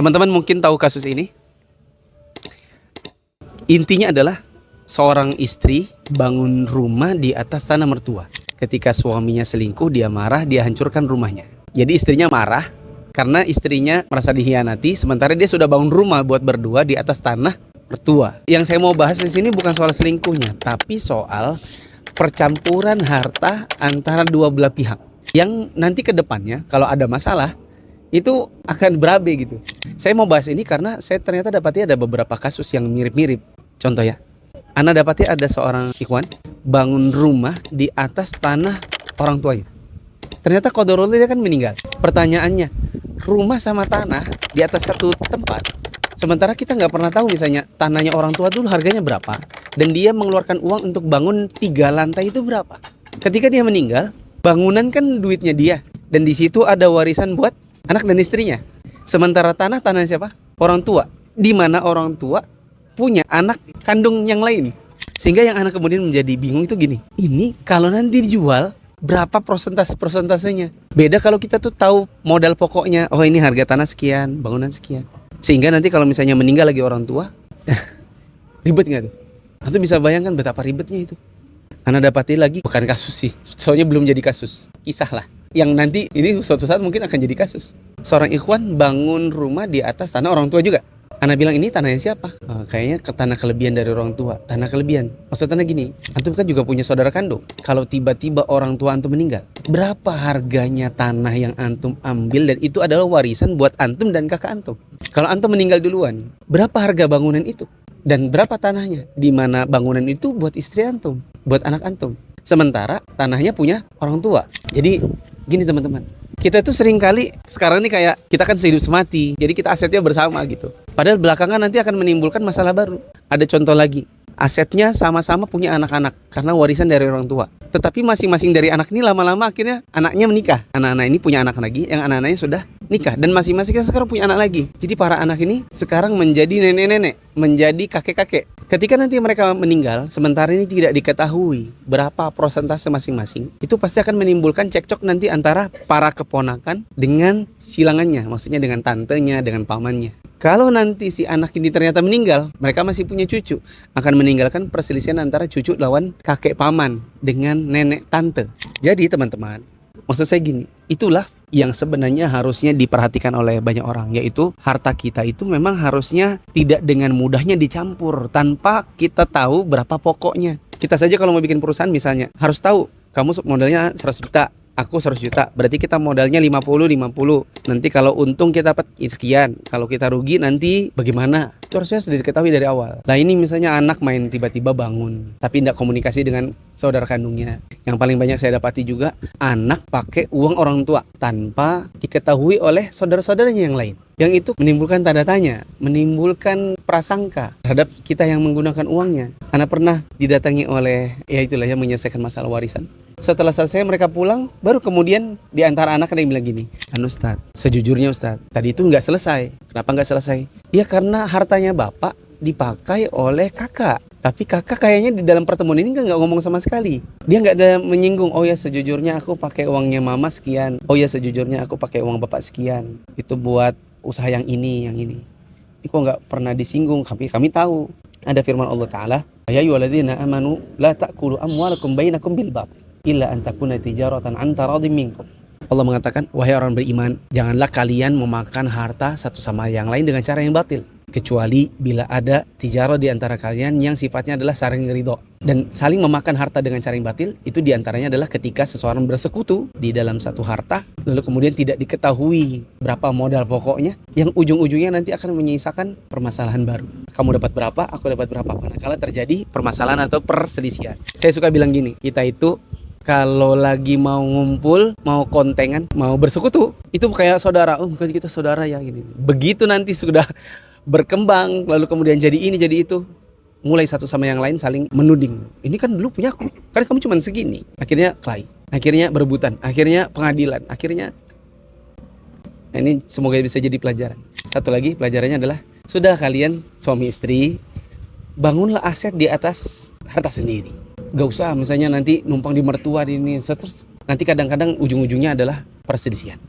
Teman-teman mungkin tahu kasus ini. Intinya adalah seorang istri bangun rumah di atas tanah mertua. Ketika suaminya selingkuh, dia marah, dia hancurkan rumahnya. Jadi istrinya marah karena istrinya merasa dikhianati, sementara dia sudah bangun rumah buat berdua di atas tanah mertua. Yang saya mau bahas di sini bukan soal selingkuhnya, tapi soal percampuran harta antara dua belah pihak. Yang nanti ke depannya kalau ada masalah itu akan berabe gitu. Saya mau bahas ini karena saya ternyata dapatnya ada beberapa kasus yang mirip-mirip. Contoh ya, Ana dapatnya ada seorang ikhwan bangun rumah di atas tanah orang tuanya. Ternyata qadarullah dia kan meninggal. Pertanyaannya, rumah sama tanah di atas satu tempat, sementara kita nggak pernah tahu misalnya tanahnya orang tua dulu harganya berapa, dan dia mengeluarkan uang untuk bangun 3 lantai itu berapa. Ketika dia meninggal, bangunan kan duitnya dia, dan di situ ada warisan buat anak dan istrinya. Sementara tanah siapa? Orang tua. Di mana orang tua punya anak kandung yang lain. Sehingga yang anak kemudian menjadi bingung itu gini. Ini kalau nanti dijual berapa persentasenya? Beda kalau kita tuh tahu modal pokoknya. Oh ini harga tanah sekian, bangunan sekian. Sehingga nanti kalau misalnya meninggal lagi orang tua, ribet nggak tuh? Atau bisa bayangkan betapa ribetnya itu. Anak dapatin lagi bukan kasus sih. Soalnya belum jadi kasus. Kisah lah. Yang nanti ini suatu saat mungkin akan jadi kasus. Seorang ikhwan bangun rumah di atas tanah orang tua juga. Ana bilang ini tanahnya siapa? Kayaknya ke tanah kelebihan dari orang tua. Tanah kelebihan. Maksudnya gini, antum kan juga punya saudara kandung. Kalau tiba-tiba orang tua antum meninggal, berapa harganya tanah yang antum ambil dan itu adalah warisan buat antum dan kakak antum? Kalau antum meninggal duluan, berapa harga bangunan itu? Dan berapa tanahnya? Di mana bangunan itu buat istri antum, buat anak antum. Sementara tanahnya punya orang tua. Jadi gini teman-teman, kita tuh sering kali sekarang nih kayak kita kan sehidup semati, jadi kita asetnya bersama gitu. Padahal belakangan nanti akan menimbulkan masalah baru. Ada contoh lagi, asetnya sama-sama punya anak-anak karena warisan dari orang tua. Tetapi masing-masing dari anak ini lama-lama akhirnya anaknya menikah. Anak-anak ini punya anak lagi, yang anak-anaknya sudah nikah. Dan masing-masing sekarang punya anak lagi. Jadi para anak ini sekarang menjadi nenek-nenek, menjadi kakek-kakek. Ketika nanti mereka meninggal, sementara ini tidak diketahui berapa persentase masing-masing, itu pasti akan menimbulkan cekcok nanti antara para keponakan dengan silangannya, maksudnya dengan tantenya, dengan pamannya. Kalau nanti si anak ini ternyata meninggal, mereka masih punya cucu, akan meninggalkan perselisihan antara cucu lawan kakek paman dengan nenek tante. Jadi teman-teman, maksud saya gini, itulah yang sebenarnya harusnya diperhatikan oleh banyak orang, yaitu harta kita itu memang harusnya tidak dengan mudahnya dicampur tanpa kita tahu berapa pokoknya. Kita saja kalau mau bikin perusahaan misalnya, harus tahu kamu modalnya 100 juta, aku 100 juta, berarti kita modalnya 50. Nanti kalau untung kita dapat sekian, kalau kita rugi nanti bagaimana? Itu harusnya sudah diketahui dari awal. Nah ini misalnya anak main tiba-tiba bangun, tapi tidak komunikasi dengan saudara kandungnya. Yang paling banyak saya dapati juga, anak pakai uang orang tua tanpa diketahui oleh saudara-saudaranya yang lain. Yang itu menimbulkan tanda tanya, menimbulkan prasangka terhadap kita yang menggunakan uangnya. Anak pernah didatangi oleh, ya itulah yang menyelesaikan masalah warisan. Setelah selesai mereka pulang, baru kemudian di antara anak ada yang bilang gini, Ustaz, sejujurnya Ustaz, tadi itu nggak selesai. Kenapa nggak selesai? Ya karena hartanya bapak dipakai oleh kakak. Tapi kakak kayaknya di dalam pertemuan ini nggak ngomong sama sekali. Dia nggak ada menyinggung, oh ya sejujurnya aku pakai uangnya mama sekian. Oh ya sejujurnya aku pakai uang bapak sekian. Itu buat usaha yang ini. Ini kok nggak pernah disinggung, tapi kami tahu. Ada firman Allah Ta'ala, ya ayyuhalladzina amanu la ta'kulu amwalakum bainakum bil batil illa an takuna tijaratan an taradhim minkum. Allah mengatakan, wahai orang beriman, janganlah kalian memakan harta satu sama yang lain dengan cara yang batil, kecuali bila ada tijarah di antara kalian yang sifatnya adalah saling ridho. Dan saling memakan harta dengan cara yang batil itu diantaranya adalah ketika seseorang bersekutu di dalam satu harta, lalu kemudian tidak diketahui berapa modal pokoknya, yang ujung-ujungnya nanti akan menyisakan permasalahan baru. Kamu dapat berapa, aku dapat berapa, manakala terjadi permasalahan atau perselisihan. Saya suka bilang gini, kita itu kalau lagi mau ngumpul, mau kontengan, mau bersekutu, itu kayak saudara. Oh, bukan kita saudara ya gini. Begitu nanti sudah berkembang, lalu kemudian jadi ini, jadi itu, mulai satu sama yang lain saling menuding. Ini kan dulu punya aku, kan kamu cuma segini. Akhirnya kelahi, akhirnya berebutan, akhirnya pengadilan, akhirnya. Nah, ini semoga bisa jadi pelajaran. Satu lagi pelajarannya adalah, sudah kalian suami istri, bangunlah aset di atas harta sendiri. Gak usah misalnya nanti numpang di mertua ini, terus nanti kadang-kadang ujung-ujungnya adalah perselisihan.